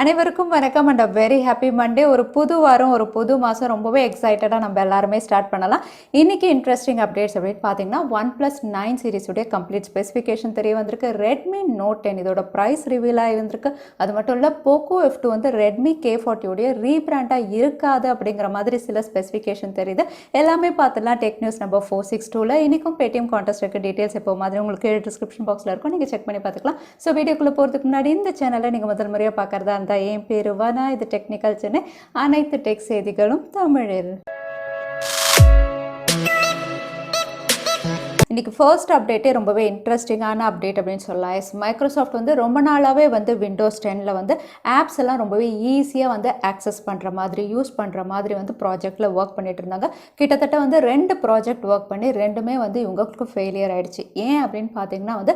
அனைவருக்கும் வணக்கம் and very happy Monday. ஒரு புது வாரம், ஒரு புது மாதம், ரொம்பவே எக்ஸைட்டடாக நம்ம எல்லாருமே ஸ்டார்ட் பண்ணலாம். இன்றைக்கி இன்ட்ரெஸ்டிங் அப்டேட்ஸ் அப்படின்னு பார்த்தீங்கன்னா Oneplus 9 சீரிஸுடைய கம்ப்ளீட் ஸ்பெசிஃபிகேஷன் தெரிய வந்திருக்கு. Redmi Note 10 இதோட ப்ரைஸ் ரிவீல் ஆகிருந்திருக்கு. அது மட்டும் இல்லை, Poco F2 வந்து Redmi K40 உடைய ரீபிராண்டாக இருக்காது அப்படிங்கிற மாதிரி சில ஸ்பெசிஃபிகேஷன் தெரியுது. எல்லாமே பார்த்துலாம் டெக் நியூஸ் நம்பர் 462ல் இன்றைக்கும் பேடிஎம் கான்டெஸ்ட்டுக்கு டீட்டெயில்ஸ் எப்போ மாதிரி உங்களுக்கு டிஸ்கிரிப்ஷன் பாக்ஸில் இருக்கும், நீங்கள் செக் பண்ணி பார்த்துக்கலாம். ஸோ வீடியோக்குள்ளே போகிறதுக்கு முன்னாடி இந்த சேனலை நீங்கள் முதல் முறையாக பார்க்குறதா என் பேரு வனா, இது டெக்னிக்கல் சென்னை. அனைத்து டெக் செய்திகளும் தமிழில். இன்றைக்கி ஃபர்ஸ்ட் அப்டேட்டே ரொம்பவே இன்ட்ரெஸ்டிங்கான அப்டேட் அப்படின்னு சொல்லலாம். மைக்ரோசாஃப்ட் வந்து ரொம்ப நாளாகவே வந்து விண்டோஸ் 10ல் வந்து ஆப்ஸ் எல்லாம் ரொம்பவே ஈஸியாக வந்து ஆக்சஸ் பண்ணுற மாதிரி, யூஸ் பண்ணுற மாதிரி வந்து ப்ராஜெக்டில் ஒர்க் பண்ணிட்டு இருந்தாங்க. கிட்டத்தட்ட வந்து 2 ப்ராஜெக்ட் ஒர்க் பண்ணி ரெண்டுமே வந்து இவங்களுக்கு ஃபெயிலியர் ஆகிடுச்சு. ஏன் அப்படின்னு பார்த்தீங்கன்னா வந்து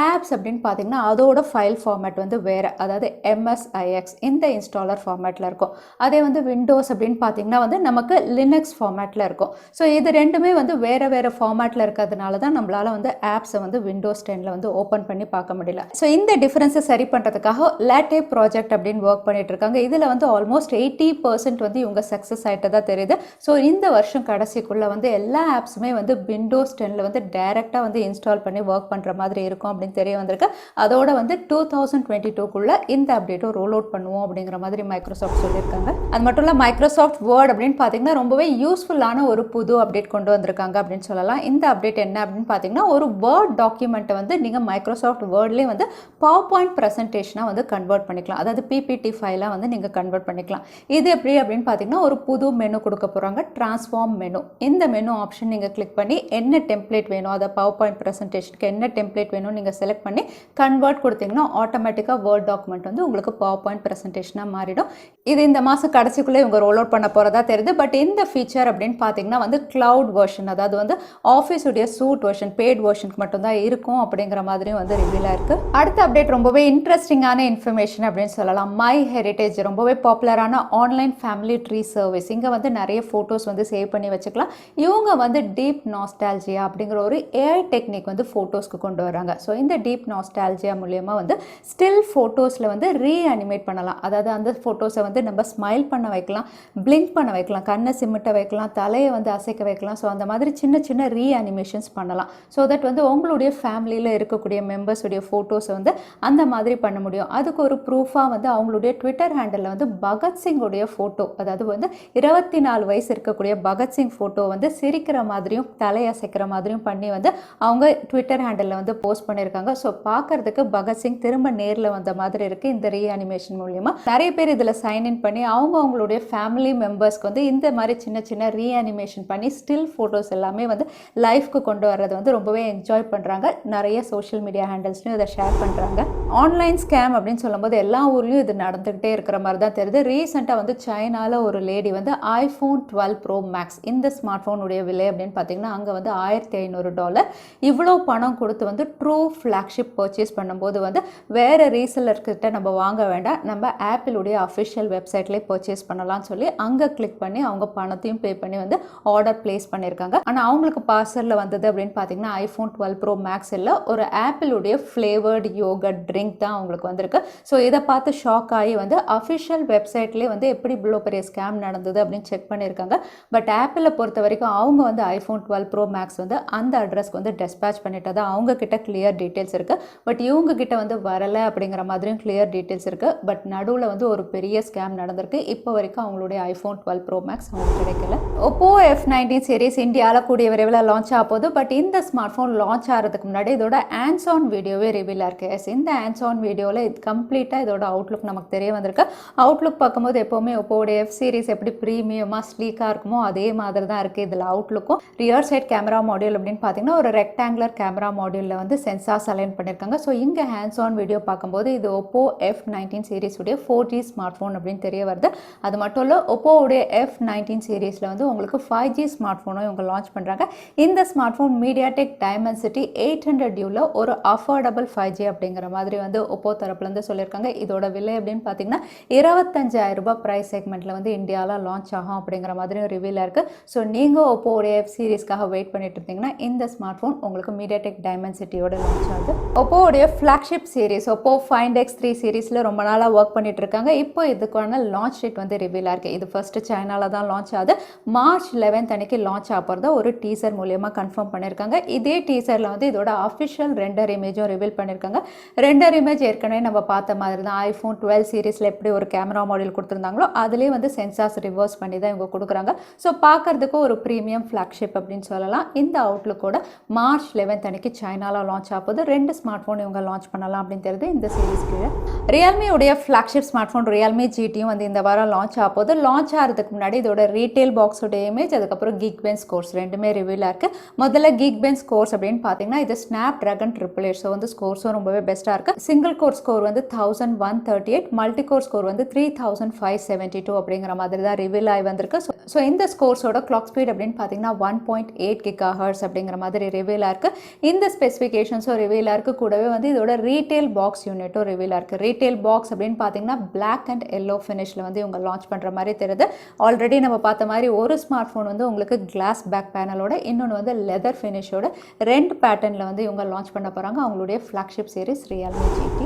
ஆப்ஸ் அப்படின்னு பார்த்தீங்கன்னா அதோட ஃபைல் ஃபார்மேட் வந்து வேறு, அதாவது MSIX இந்த இன்ஸ்டாலர் ஃபார்மேட்டில் இருக்கும். அதே வந்து விண்டோஸ் அப்படின்னு பார்த்தீங்கன்னா வந்து நமக்கு லினக்ஸ் ஃபார்மேட்டில் இருக்கும். ஸோ இது ரெண்டுமே வந்து வேறு வேறு ஃபார்மேட்டில் இருக்கிறதுனால தான் நம்மளால வந்து ஆப்ஸை வந்து விண்டோஸ் 10ல் வந்து ஓப்பன் பண்ணி பார்க்க முடியல. ஸோ இந்த டிஃபரன்ஸை சரி பண்ணுறதுக்காக லேட்டே ப்ராஜெக்ட் அப்படின்னு ஒர்க் பண்ணிட்டு இருக்காங்க. இதில் வந்து ஆல்மோஸ்ட் 80% வந்து இவங்க சக்ஸஸ் ஆகிட்டதா தெரியுது. ஸோ இந்த வருஷம் கடைசிக்குள்ளே வந்து எல்லா ஆப்ஸுமே வந்து விண்டோஸ் 10ல் வந்து டைரெக்டாக வந்து இன்ஸ்டால் பண்ணி ஒர்க் பண்ணுற மாதிரி இருக்கும் அப்படின்னு தெரிய வந்திருக்கு. அதோட வந்து 2022க்குள்ளே இந்த அப்டேட்டும் ரோல் அவுட் பண்ணுவோம் அப்படிங்கிற மாதிரி மைக்ரோசாஃப்ட் சொல்லியிருக்காங்க. அது மட்டும் இல்லை, மைக்ரோசாஃப்ட் வேர்ட் அப்படின்னு பார்த்தீங்கன்னா ரொம்பவே யூஸ்ஃபுல்லான ஒரு புது அப்டேட் கொண்டு வந்திருக்காங்க அப்படின்னு சொல்லலாம். இந்த அப்டேட் என்ன அப்படின்னு பார்த்தீங்கன்னா, ஒரு வேர்ட் டாக்குமெண்ட்டை வந்து நீங்கள் மைக்ரோசாஃப்ட் வேர்ட்லேயே வந்து பவர் பாயிண்ட் ப்ரெசன்டேஷனாக வந்து கன்வெர்ட் பண்ணிக்கலாம். அதாவது PPT ஃபைலாக வந்து நீங்கள் கன்வெர்ட் பண்ணிக்கலாம். இது எப்படி அப்படின்னு பார்த்தீங்கன்னா, ஒரு புது மெனு கொடுக்க போகிறாங்க, ட்ரான்ஸ்ஃபார்ம் மெனு. இந்த மெனு ஆப்ஷன் நீங்கள் கிளிக் பண்ணி என்ன டெம்ப்ளேட் வேணும், அதை பவர் பாயிண்ட் ப்ரெசன்டேஷனுக்கு என்ன டெம்ப்ளேட் வேணும் நீங்கள் செலக்ட் பண்ணி கன்வெர்ட் கொடுத்தீங்கன்னா ஆட்டோமேட்டிக்காக வேர்ட் டாக்குமெண்ட் வந்து உங்களுக்கு பவர் பாயிண்ட் ப்ரெசன்டேஷனாக மாறிடும். இது இந்த மாதம் கடைசிக்குள்ளே இவங்க ரோல் அவுட் பண்ண போகிறதா தெரியுது. பட் இந்த ஃபீச்சர் அப்படின்னு பார்த்தீங்கன்னா வந்து கிளவுட் வெர்ஷன், அதாவது வந்து ஆஃபீஸுடைய சூட் வெர்ஷன், பெய்ட் வெர்ஷனுக்கு மட்டும்தான் இருக்கும் அப்படிங்கிற மாதிரியும் வந்து ரிவீலாக இருக்குது. அடுத்த அப்டேட் ரொம்பவே இன்ட்ரெஸ்டிங்கான இன்ஃபர்மேஷன் அப்படின்னு சொல்லலாம். மை ஹெரிட்டேஜ் ரொம்பவே பாப்புலரான ஆன்லைன் ஃபேமிலி ட்ரீ சர்வீஸ். இங்கே வந்து நிறைய ஃபோட்டோஸ் வந்து சேவ் பண்ணி வச்சுக்கலாம். இவங்க வந்து டீப் நாஸ்டால்ஜியா அப்படிங்கிற ஒரு AI டெக்னிக் வந்து ஃபோட்டோஸ்க்கு கொண்டு வராங்க. ஸோ இந்த டீப் நாஸ்டால்ஜியா மூலியமாக வந்து ஸ்டில் ஃபோட்டோஸில் வந்து ரீஅனிமேட் பண்ணலாம். அதாவது அந்த ஃபோட்டோஸை வந்து நம்ம ஸ்மைல் பண்ண வைக்கலாம், பிளிங்க் பண்ண வைக்கலாம், கண்ணை சிமிட்ட வைக்கலாம், தலையை வந்து அசைக்க வைக்கலாம். ஸோ அந்த மாதிரி சின்ன சின்ன ரீஅனிமேஷன்ஸ் பண்ணலாம். ஸோ தட் வந்து உங்களுடைய ஃபேமிலியில் இருக்கக்கூடிய மெம்பர்ஸுடைய ஃபோட்டோஸை வந்து அந்த மாதிரி பண்ண முடியும். அதுக்கு ஒரு ப்ரூஃபாக வந்து அவங்களுடைய ட்விட்டர் ஹேண்டலில் வந்து பகத்சிங்குடைய ஃபோட்டோ, அதாவது வந்து 24 வயசு இருக்கக்கூடிய பகத்சிங் ஃபோட்டோ வந்து சிரிக்கிற மாதிரியும் தலையசைக்கிற மாதிரியும் பண்ணி வந்து அவங்க ட்விட்டர் ஹேண்டலில் வந்து போஸ்ட் பண்ணியிருக்காங்க. ஸோ பார்க்கறதுக்கு பகத்சிங் திரும்ப நேரில் வந்த மாதிரி இருக்குது. இந்த ரீஅனிமேஷன் மூலியமாக நிறைய பேர் இதில் சைன்இன் பண்ணி அவங்களுடைய ஃபேமிலி மெம்பர்ஸ்க்கு வந்து இந்த மாதிரி சின்ன சின்ன ரீஅனிமேஷன் பண்ணி ஸ்டில் ஃபோட்டோஸ் எல்லாமே வந்து லைஃப்க்கு கொண்டு வர்றது வந்து ரொம்பவே என்ஜாய் பண்ணுறாங்க. நிறைய சோஷியல் மீடியா ஹேண்டில்ஸ்லையும் இதை ஷேர் பண்ணுறாங்க. ஆன்லைன் ஸ்கேம் அப்படின்னு சொல்லும்போது எல்லா ஊர்லேயும் இது நடந்துகிட்டே இருக்கிற மாதிரி தான் தெரியுது. ரீசெண்டாக வந்து சைனாவில் ஒரு லேடி வந்து iPhone 12 Pro Max இந்த ஸ்மார்ட் ஃபோனுடைய விலை அப்படின்னு பார்த்தீங்கன்னா அங்கே வந்து $1500. இவ்வளோ பணம் கொடுத்து வந்து ட்ரூ ஃப்ளாக்ஷிப் பர்ச்சேஸ் பண்ணும்போது வந்து வேறு ரீசெல்லர்கிட்ட நம்ம வாங்க வேண்டாம், நம்ம ஆப்பிளுடைய அஃபிஷியல் வெப்சைட்லேயே பர்ச்சேஸ் பண்ணலாம்னு சொல்லி அங்கே கிளிக் பண்ணி அவங்க பணத்தையும் பே பண்ணி வந்து ஆர்டர் பிளேஸ் பண்ணியிருக்காங்க. ஆனால் அவங்களுக்கு பார்சலில் வந்தது அப்படின்னு பார்த்தீங்கன்னா iPhone 12 Pro Max இல்லை, ஒரு ஆப்பிளுடைய ஃப்ளேவர்டு யோகர்ட் ட்ரிங்க் தான் அவங்களுக்கு வந்திருக்கு. ஸோ இதை பார்த்து ஷாக் ஆகி வந்து அஃபிஷியல் வெப்சைட்லேயே வந்து எப்படி இவ்வளோ பெரிய ஸ்கேம் நடந்தது அப்படின்னு செக் பண்ணியிருக்காங்க. பட் ஆப்பிளை பொறுத்த வரைக்கும் அவங்க வந்து iPhone 12 Pro Max வந்து அந்த அட்ரஸ்க்கு வந்து டெஸ்பேச் பண்ணிட்டதா அவங்க கிட்ட கிளியர் டீட்டெயில்ஸ் இருக்குது. பட் இவங்க கிட்ட வந்து வரலை அப்படிங்கிற மாதிரியும் கிளியர் டீட்டெயில்ஸ் இருக்குது. பட் நடுவில் வந்து ஒரு பெரிய ஸ்கேம் நடந்திருக்கு. இப்போ வரைக்கும் அவங்களுடைய iPhone 12 Pro Max அவங்களுக்கு கிடைக்கல. Oppo F19 சீரிஸ் இந்தியாவில் கூடிய விரைவில் லான்ச் ஆக போகுது. பட் இந்த ஸ்மார்ட் ஃபோன் லான்ச் ஆகிறதுக்கு முன்னாடி இதோட ஹேண்ட்ஸ் ஆன் வீடியோவே ரிவீலாக இருக்குது. இந்த ஹேண்ட்ஸ் ஆன் வீடியோவில் இது கம்ப்ளீட்டாக இதோட அவுட்லுக் நமக்கு தெரிய வந்திருக்கு. அவுட்லுக் பார்க்கும்போது எப்போவுமே ஒப்போடைய F சீரிஸ் எப்படி ப்ரீமியமாக ஸ்லீக்காக இருக்குமோ அதே மாதிரி தான் இருக்குது. இதில் அவுட்லுக்கும் ரியர் சைட் கேமரா மாடியூல் அப்படின்னு பார்த்தீங்கன்னா ஒரு ரெக்டாங்குலர் கேமரா மாடியூலில் வந்து சென்சார்ஸ் அலைன் பண்ணியிருக்காங்க. ஸோ இங்கே ஹேண்ட்ஸ் ஆன் வீடியோ பார்க்கும்போது இது Oppo F19 சீரிஸுடைய 4G smart phone அப்படின்னு தெரிய வருது. அது மட்டும் இல்லை, ஒப்போவுடைய F19 சீரிஸில் வந்து உங்களுக்கு 5G ஸ்மார்ட் ஃபோனும் இவங்க லான்ச் பண்ணுறாங்க. இந்த ஸ்மார்ட் ஃபோன் மீடியாடெக் டைமென்சிட்டி 800Uல ஒரு அஃபோர்டபுள் 5G அப்படிங்கிற மாதிரி வந்து ஒப்போ தரப்புலேருந்து சொல்லியிருக்காங்க. இதோட விலை அப்படின்னு பார்த்தீங்கன்னா 25,000 ரூபாய் ப்ரைஸ் செக்மெண்ட்டில் வந்து இந்தியாவில் லான்ச் ஆகும் அப்படிங்கிற மாதிரியும் ரிவீலாக இருக்குது. ஸோ நீங்கள் ஒப்போடைய எஃப் சீரிஸ்க்காக வெயிட் பண்ணிட்டு இருந்தீங்கன்னா இந்த ஸ்மார்ட் ஃபோன் உங்களுக்கு மீடியாடெக் டைமென்சிட்டியோட லான்ச் ஆகுது. ஒப்போடைய flagship series Oppo Find X3 சீரிஸில் ரொம்ப நாளாக ஒர்க் பண்ணிட்டு இருக்காங்க. இப்போ இதுக்கான லான்ச் டேட் வந்து ரிவீலாக இருக்குது. இது ஃபர்ஸ்ட் சைனாவில் தான் லான்ச் ஆகுது. மார்ச் 11 அன்னைக்கு லான்ச் ஆகிறத ஒரு டீசர் மூலியமாக கன்ஃபார்ம் பண்ணியிருக்காங்க. இதே டீசரில் வந்து இதோட அஃபிஷியல் ரெண்டர் இமேஜும் ரிவீல் பண்ணியிருக்காங்க. ரெண்டர் இமேஜ் ஏற்கனவே நம்ம பார்த்த மாதிரி தான் iPhone 12 சீரிஸில் எப்படி ஒரு கேமரா மாடல் கொடுத்துருந்தாங்களோ அதுலேயே வந்து சென்சார்ஸ் ரிவர்ஸ் பண்ணி தான் இவங்க கொடுக்குறாங்க. ஸோ பார்க்கறதுக்கு ஒரு ப்ரீமியம் ஃப்ளாக்ஷிப் அப்படின்னு சொல்லலாம். இந்த அவுட்லுக்கோட மார்ச் 11 அன்னைக்கு சைனாவில் லான்ச் ஆகுது. 2 ஸ்மார்ட் ஃபோன் இவங்க லான்ச் பண்ணலாம் அப்படின்னு தெரியுது இந்த சீரிஸ் கீழே. ரியல்மியுடைய ஃப்ளாக்ஷிப் ஸ்மார்ட் ஃபோன் Realme GTயும் வந்து இந்த வாரம் லான்ச் ஆகுது. லான்ச் ஆகிறதுக்கு முன்னாடி இதோட ரீட்டைல் பாக்ஸோட இமேஜ் அதுக்கப்புறம் Geekbench ஸ்கோர்ஸ் ரெண்டுமே ரிவீலாக இருக்குது. முதல்ல Geekbench ஸ்கோர்ஸ் அப்படின்னு பார்த்தீங்கன்னா இது Snapdragon 888. ஸோ வந்து ஸ்கோர்ஸும் ரொம்பவே பெஸ்ட்டாக இருக்குது. சிங்கிள் கோர் ஸ்கோர் வந்து 1138, மல்டி கோர் ஸ்கோர் வந்து 3572 அப்படிங்கிற மாதிரி தான் ரிவீல் ஆகி வந்திருக்கு. ஸோ இந்த ஸ்கோர்ஸோட கிளாக் ஸ்பீட் அப்படின்னு பார்த்தீங்கன்னா 1.8 GHz அப்படிங்கிற மாதிரி ரிவீலாக இருக்குது. இந்த ஸ்பெசிஃபிகேஷன்ஸும் ரிவீலாக இருக்குது. கூடவே வந்து இதோட ரீட்டைல் பாக்ஸ் யூனிட்டும் ரிவீலாக இருக்குது. ரீட்டைல் பாக்ஸ் அப்படின்னு பார்த்தீங்கன்னா பிளாக் அண்ட் எல்லோ ஃபினிஷில் வந்து இவங்க லான்ச் பண்ணுற மாதிரி தெரியுது. ஆல்ரெடி நம்ம பார்த்த மாதிரி ஒரு ஸ்மார்ட் ஃபோன் வந்து உங்களுக்கு கிளாஸ் பேக் பேனலோட, இன்னொன்று வந்து லெதர் ஃபினிஷோட 2 பேட்டர்னில் வந்து இவங்க லான்ச் பண்ண போகிறாங்க அவங்களுடைய ஃப்ளாக்ஷிப் சீரிஸ் Realme GT.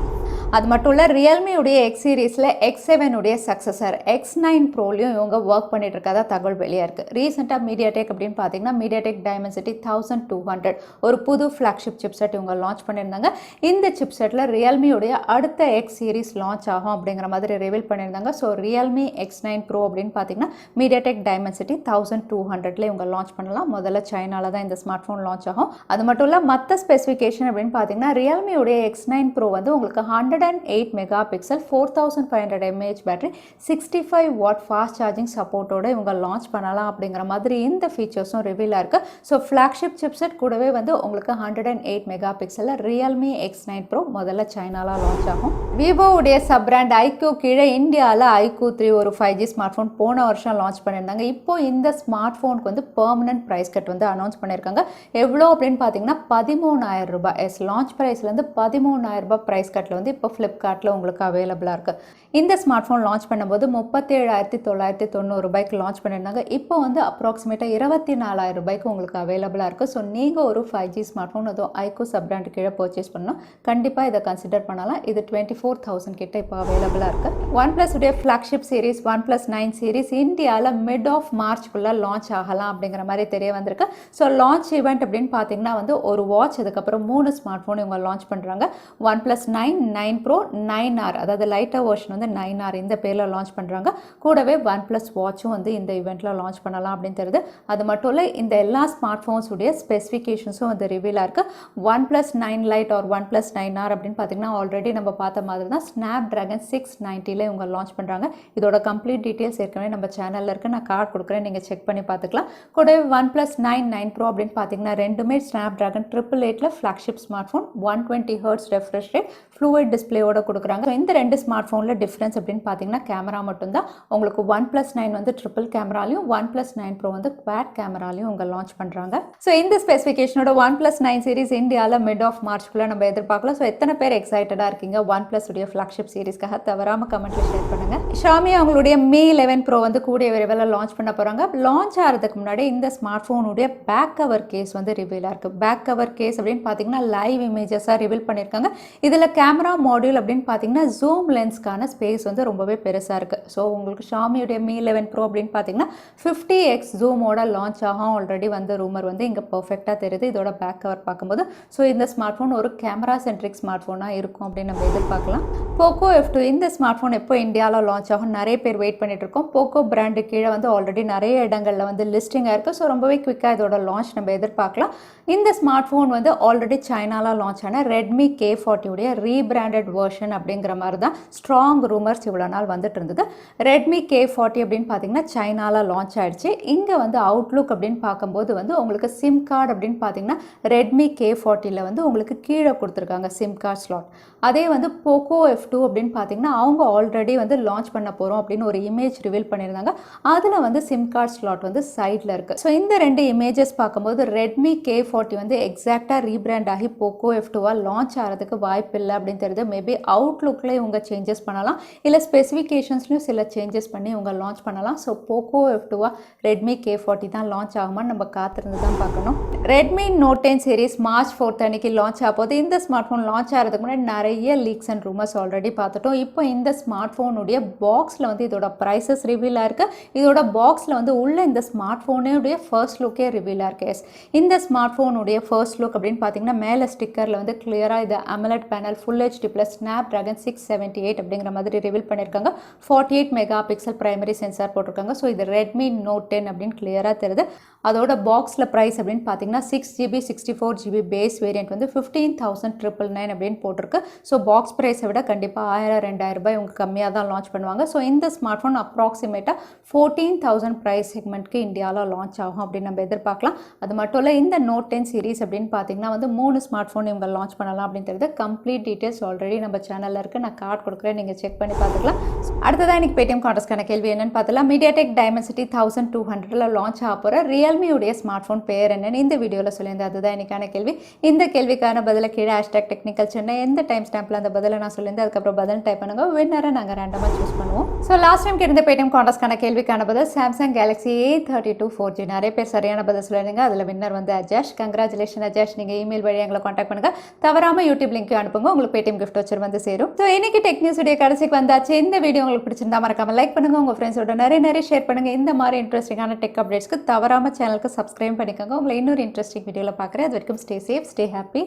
அது மட்டும் இல்லை ரியல்மியுடைய எக்ஸ் சீரீஸில் X7 உடைய சக்ஸஸர் X9 ப்ரோலையும் இவங்க ஒர்க் பண்ணிட்டு இருக்கதா தகவல் வெளியாக இருக்குது. ரீசெண்டாக மீடியாடெக் அப்படின்னு பார்த்தீங்கன்னா மீடியாடெக் டைமென்சிட்டி 1200 ஒரு புது ஃப்ளாக்ஷிப் சிப்செட் இவங்க லான்ச் பண்ணியிருந்தாங்க. இந்த சிப்செட்டில் ரியல்மியுடைய அடுத்த எக்ஸ் சீரிஸ் லான்ச் ஆகும் அப்படிங்கிற மாதிரி ரிவீல் பண்ணியிருந்தாங்க. ஸோ Realme X9 Pro அப்படின்னு பார்த்தீங்கன்னா மீடியாடெக் டைமென்சிட்டி 1200 இவங்க லான்ச் பண்ணலாம். முதல்ல சைனாவில் தான் இந்த ஸ்மார்ட் ஃபோன் லான்ச் ஆகும். அது மட்டும் இல்லை மற்ற ஸ்பெசிஃபிகேஷன் அப்படின்னு பார்த்தீங்கன்னா ரியல்மியுடைய X9 Pro வந்து உங்களுக்கு 108 mega pixel 4500 mAh battery 65 watt fast charging சப்போர்ட்டோட இவங்க லான்ச் பண்ணலாம் அப்படிங்கிற மாதிரி இந்த ஃபீச்சர்ஸும் ரிவீலாக இருக்குது. ஸோ ஃப்ளாக்ஷிப் சிப்செட் கூடவே வந்து உங்களுக்கு 108 மெகா பிக்சலில் Realme X9 Pro முதல்ல சைனாவில் லான்ச் ஆகும். விவோவுடைய சப் பிராண்ட் iQOO கீழே இந்தியாவில் iQOO 3 ஒரு 5G ஸ்மார்ட் ஃபோன் போன வருஷம் லான்ச் பண்ணியிருந்தாங்க. இப்போ இந்த ஸ்மார்ட் ஃபோனுக்கு வந்து பெர்மனன்ட் ப்ரைஸ் கட் வந்து அனௌன்ஸ் பண்ணியிருக்காங்க. எவ்வளோ அப்படின்னு பார்த்தீங்கன்னா 13,000 ரூபாய். லான்ச் ப்ரைஸ்லேருந்து 13,000 ரூபாய் ப்ரைஸ் கட்டில் வந்து இப்போ ஃப்ளிப்கார்ட்டில் உங்களுக்கு அவைலபிளாக இருக்குது. இந்த ஸ்மார்ட் ஃபோன் லான்ச் பண்ணும்போது 37,990 ரூபாய்க்கு லான்ச் பண்ணியிருந்தாங்க. இப்போ வந்து அப்ராக்சிமேட்டாக 24,000 ரூபாய்க்கு உங்களுக்கு அவைலபிளாக இருக்குது. ஸோ நீங்கள் ஒரு 5G ஸ்மார்ட் ஃபோன் அதுவும் iQOO சப் பிராண்ட் கீழே பர்ச்சேஸ் பண்ணணும் கண்டிப்பாக இதை கன்சிடர் பண்ணலாம். இது 24,000 கிட்ட இப்போ அவைலபிளாக இருக்குது. Oneplus உடைய ஃப்ளாக்ஷிப் சீரிஸ் OnePlus 9 சீரிஸ் இந்தியாவில் மிட் ஆஃப் மார்ச்க்குள்ளே லான்ச் ஆகலாம் அப்படிங்கிற மாதிரி தெரிய வந்திருக்கு. ஸோ லான்ச் ஈவெண்ட் அப்படின்னு பார்த்தீங்கன்னா வந்து ஒரு வாட்ச் அதுக்கப்புறம் 3 ஸ்மார்ட் ஃபோன் இவங்க லான்ச் பண்ணுறாங்க. OnePlus 9, 9 Pro, 9R அதாவது லைட்டர் வெர்ஷன் வந்து 9R இந்த பேரில் லான்ச் பண்ணுறாங்க. கூடவே OnePlus வாட்சும் வந்து இந்த ஈவெண்ட்டில் லான்ச் பண்ணலாம் அப்படின்னு தெரியுது. அது மட்டும் இல்லை இந்த எல்லா ஸ்மார்ட் ஃபோன்ஸ் உடைய ஸ்பெசிஃபிகேஷன்ஸும் வந்து ரிவீலாக இருக்குது. OnePlus 9 Lite or OnePlus 9R அப்படின்னு பார்த்தீங்கன்னா ஆல்ரெடி நம்ம பார்த்த மாதிரி தான் Snapdragon 690 இவங்க லான்ச் பண்ணுறாங்க. இதோட கம்ப்ளீட் டீட்டெயில்ஸ் ஏற்கனவே நம்ம சேனலில் இருக்குது. நான் கார்டு கொடுக்குறேன், நீங்கள் செக் பண்ணி பார்த்துக்கலாம். கூடவே OnePlus 9, 9 Pro அப்படின்னு பார்த்தீங்கன்னா ரெண்டுமே Snapdragon 888 flagship smart phone 120 Hz refresh rate fluid டிஸ்பிளேயோட கொடுக்குறாங்க. இந்த 2 ஸ்மார்ட் ஃபோனில் டிஃப்ரென்ஸ் அப்படின்னு பார்த்தீங்கன்னா கேமரா மட்டும்தான். உங்களுக்கு OnePlus 9 வந்து ட்ரிபிள் கேமராலையும் OnePlus 9 Pro வந்து குவாட் கேமராலையும் உங்க லான்ச் பண்ணுறாங்க. ஸோ இந்த ஸ்பெசிஃபிகேஷனோட OnePlus 9 சீரிஸ் இந்தியாவில் மிட் ஆஃப் மார்ச்க்குள்ளே நம்ம எதிர்பார்க்கலாம். ஸோ எத்தனை பேர் எக்ஸைட்டடாக இருக்கீங்க OnePlus உடைய ஃப்ளாக்ஷிப் சீரிஸ்க்காக தவறாமல் கமெண்ட்டில் ஷேர் பண்ணுங்கள். Xiaomi அவங்களுடைய Mi 11 Pro வந்து கூடிய விரைவில் லான்ச் பண்ண போகிறாங்க. லான்ச் ஆகிறதுக்கு முன்னாடி இந்த ஸ்மார்ட் ஃபோனுடைய பேக் கவர் கேஸ் வந்து ரிவீலாக இருக்குது. பேக் கவர் கேஸ் அப்படின்னு பார்த்தீங்கன்னா லைவ் இமேஜஸாக ரிவீல் பண்ணியிருக்காங்க. இதில் கேமரா மாடியூல் அப்படின்னு பார்த்தீங்கன்னா ஜூம் லென்ஸ்க்கான ஸ்பேஸ் வந்து ரொம்பவே பெருசாக இருக்குது. ஸோ உங்களுக்கு ஷாமியுடைய Mi 11 Pro அப்படின்னு பார்த்தீங்கன்னா 50x ஜூமோட லான்ச் ஆகும் ஆல்ரெடி வந்து ரூமர் வந்து இங்கே பர்ஃபெக்டாக தெரியுது இதோட பேக் கவர் பார்க்கும்போது. ஸோ இந்த ஸ்மார்ட் ஃபோன் ஒரு கேமரா சென்ட்ரிக் ஸ்மார்ட் ஃபோனாக இருக்கும் அப்படின்னு நம்ம எதிர்பார்க்கலாம். Poco F2 இந்த ஸ்மார்ட் ஃபோன் எப்போ இந்தியாவில் லான்ச் ஆகும் நிறைய பேர் வெயிட் பண்ணிட்டு இருக்கோம். Poco பிராண்டு கீழே வந்து ஆல்ரெடி நிறைய இடங்களில் வந்து லிஸ்டிங்காக இருக்குது. ஸோ ரொம்பவே குவிக்காக இதோட லான்ச் நம்ம எதிர்பார்க்கலாம். இந்த ஸ்மார்ட் ஃபோன் வந்து ஆல்ரெடி சைனாவில் லான்ச் ஆன Redmi K40 உடைய ரீபிராண்டட் அப்கிரேடட் வெர்ஷன் அப்படிங்கிற மாதிரி தான் ஸ்ட்ராங் ரூமர்ஸ் இவ்வளோ நாள் வந்துட்டு இருந்தது. ரெட்மி K40 அப்படின்னு பார்த்தீங்கன்னா சைனாவில் லான்ச் ஆயிடுச்சு. இங்கே வந்து அவுட்லுக் அப்படின்னு பார்க்கும்போது வந்து உங்களுக்கு சிம் கார்டு அப்படின்னு பார்த்தீங்கன்னா ரெட்மி K40ல வந்து உங்களுக்கு கீழே கொடுத்துருக்காங்க சிம் கார்டு ஸ்லாட். அதே வந்து Poco F2 அப்படின்னு பார்த்தீங்கன்னா அவங்க ஆல்ரெடி வந்து லான்ச் பண்ண போகிறோம் அப்படின்னு ஒரு இமேஜ் ரிவீல் பண்ணியிருந்தாங்க. அதில் வந்து சிம் கார்டு ஸ்லாட் வந்து சைடில் இருக்குது. ஸோ இந்த 2 இமேஜஸ் பார்க்கும்போது ரெட்மி K40 வந்து எக்ஸாக்டாக ரீபிராண்ட் ஆகி Poco F2வாக லான்ச் ஆகிறதுக்கு வாய்ப்பு இல்லை அப்படின்னு தெரியுது. மேபி அவுட்லுக்கில் இவங்க சேஞ்சஸ் பண்ணலாம், இல்லை ஸ்பெசிஃபிகேஷன்ஸ்லையும் சில சேஞ்சஸ் பண்ணி இவங்க லான்ச் பண்ணலாம். ஸோ Poco F2வா ரெட்மி K40 தான் லான்ச் ஆகுமான்னு நம்ம காத்திருந்து தான் பார்க்கணும். ரெட்மி நோட் 10 சீரிஸ் மார்ச் 4 அன்னைக்கு லான்ச் ஆகும்போது இந்த ஸ்மார்ட் ஃபோன் லான்ச் ஆகிறதுக்கு முன்னாடி நிறைய லீக்ஸ் அண்ட் ரூமர்ஸ் ஆல்ரெடி பார்த்துட்டோம். இப்போ இந்த ஸ்மார்ட் ஃபோனுடைய பாக்ஸில் வந்து இதோட ப்ரைஸஸ் ரிவீல் ஆயிருக்கு. இதோட பாக்ஸில் வந்து உள்ள இந்த ஸ்மார்ட் ஃபோனுடைய ஃபர்ஸ்ட் லுக்கே ரிவீல் ஆயிருக்கு. இந்த ஸ்மார்ட் ஃபோனுடைய ஃபர்ஸ்ட் லுக் அப்படின்னு பார்த்தீங்கன்னா மேலே ஸ்டிக்கரில் வந்து கிளியராக இது AMOLED panel full HD plus Snapdragon 678 அப்படிங்கிற மாதிரி ரிவீல் பண்ணியிருக்காங்க. 48 மெகா பிக்சல் பிரைமரி சென்சார் போட்டிருக்காங்க. ஸோ இது ரெட்மி நோட் 10 அப்படின்னு கிளியராக தெரியுது. அதோட பாக்ஸில் ப்ரைஸ் அப்படின்னு பார்த்தீங்கன்னா 6GB 64GB பேஸ் வேரியன்ட் வந்து 15,999 அப்படின்னு போட்டிருக்கு. ஸோ பாக்ஸ் ப்ரைஸை விட கண்டிப்பாக 1000-2000 ரூபாய் இவங்க கம்மியாக தான் லான்ச் பண்ணுவாங்க. ஸோ இந்த ஸ்மார்ட் ஃபோன் அப்ராக்சிமேட்டாக 14,000 ப்ரைஸ் செக்மெண்ட்க்கு இந்தியாவில் லான்ச் ஆகும் அப்படின்னு நம்ம எதிர்பார்க்கலாம். அது மட்டும் இல்லை இந்த நோட் 10 சீரிஸ் அப்படின்னு பார்த்தீங்கன்னா வந்து 3 ஸ்மார்ட் ஃபோன் இவங்க லான்ச் பண்ணலாம் அப்படின்னு தெரியுது. கம்ப்ளீட் டீட்டெயில்ஸ் ஆல்ரெடி நம்ம சேனலில் இருக்குது, நான் கார்டு கொடுக்குறேன், நீங்கள் செக் பண்ணி பார்த்துக்கலாம். அடுத்ததான் எனக்கு பேடிஎம் கான்டெஸ்ட்கான கேள்வி என்னன்னு பார்த்தலாம். மீடியாடெக் டைமென்சிட்டி 1200ல லான்ச் ஆக போகிற ரியல்மியுடைய ஸ்மார்ட் ஃபோன் பேர் என்னன்னு இந்த வீடியோவில் சொல்லியிருந்தேன். அதுதான் எனக்கான கேள்வி. இந்த கேள்விக்கான பதிலை கீழே #technicalchennai எந்த டைம் ஸ்டாம்பில் அந்த பதிலை நான் சொல்லியிருந்தேன் அதுக்கப்புறம் பதில் டைப் பண்ணுங்க. வின்னரை நாங்கள் ரேண்டமாக சூஸ் பண்ணுவோம். ஸோ லாஸ்ட் டைம் கேட்ட பேடிஎம் கான்டெஸ்ட்கான கேள்விக்கான பதில் சாம்சங் கேலக்ஸி A32 4G. நிறைய பேர் சரியான பதில் சொல்லியிருந்தீங்க. அதில் வின்னர் வந்து அஜாஷ். கங்க்ராச்சுலேஷன் அஜாஷ். நீங்கள் இமெயில் வழி எங்களை காண்டாக்ட் பண்ணுங்கள். தவறாமல் யூடியூப் லிங்க் அனுப்புங்க, உங்களுக்கு பேடிஎம் கிஃப்ட் வச்சு வந்து சேரும். ஸோ இன்னைக்கு டெக் நியூஸ் உடைய கடைசிக்கு வந்தாச்சு. இந்த வீடியோ உங்களுக்கு பிடிச்சிருந்தா மறக்காம லைக் பண்ணுங்க, உங்கள் ஃப்ரெண்ட்ஸோட நிறைய ஷேர் பண்ணுங்க. இந்த மாதிரி இன்ட்ரெஸ்டிங்கான டெக் அப்டேட்ஸ்க்கு தவறாமல் சேனலுக்கு சப்ஸ்கிரைப் பண்ணிக்கோங்க. உங்களை இன்னொரு இன்ட்ரெஸ்டிங் வீடியோவில் பார்க்குறேன். அது வரைக்கும் ஸ்டே சேஃப், ஸ்டே ஹாப்பி.